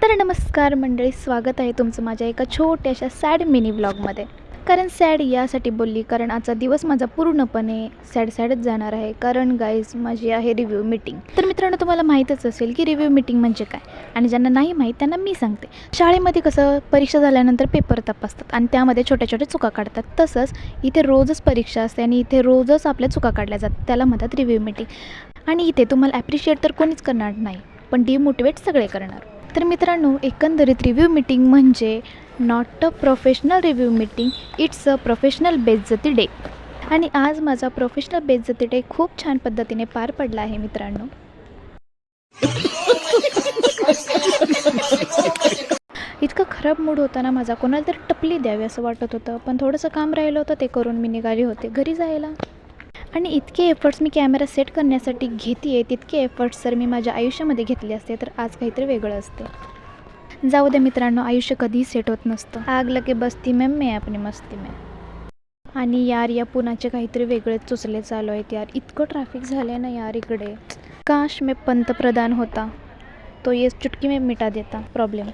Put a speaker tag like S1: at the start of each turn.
S1: तर नमस्कार मंडळी, स्वागत आहे तुमचं माझ्या एका छोट्याशा सॅड मिनी व्लॉगमध्ये. कारण सॅड यासाठी बोलली कारण आजचा दिवस माझा पूर्णपणे सॅडच जाणार आहे. कारण गाईज माझी आहे रिव्ह्यू मीटिंग. तर मित्रांनो, तुम्हाला माहीतच असेल की रिव्ह्यू मीटिंग म्हणजे काय, आणि ज्यांना नाही माहीत त्यांना मी सांगते. शाळेमध्ये कसं परीक्षा झाल्यानंतर पेपर तपासतात आणि त्यामध्ये छोट्या छोट्या चुका काढतात, तसंच इथे रोजच परीक्षा असते आणि इथे रोजच आपल्या चुका काढल्या जातात. त्याला म्हणतात रिव्ह्यू मीटिंग. आणि इथे तुम्हाला ॲप्रिशिएट तर कोणीच करणार नाही, पण डिमोटिवेट सगळे करणार. तर मित्रांनो, एकंदरीत रिव्ह्यू मीटिंग म्हणजे not a professional review meeting, it's a professional बेइज्जती डे. आणि आज माझा प्रोफेशनल बेइज्जती डे खूप छान पद्धतीने पार पडला आहे मित्रांनो. इतका खराब मूड होता ना माझा, कोणाला तरी टपली द्यावी असं वाटत होतं, पण थोडंसं काम राहिलं होतं, ते करून मी निघाली होते घरी जायला. आणि इतके एफर्ट्स मी कॅमेरा सेट करण्यासाठी घेते आहे, तितके एफर्ट्स जर मी माझ्या आयुष्यामध्ये घेतले असते तर आज काहीतरी वेगळं असतं. जाऊ दे मित्रांनो, आयुष्य कधीही सेट होत नसतं. आग लगे बस्ती में मैं अपनी मस्ती में. आणि यार, या पुण्याचे काहीतरी वेगळेच चुचले चालू आहेत यार. इतकं ट्रॅफिक झालं आहे ना यार इकडे. काश मैं पंतप्रधान होता तो ये चुटकी में मिटा देता प्रॉब्लेम.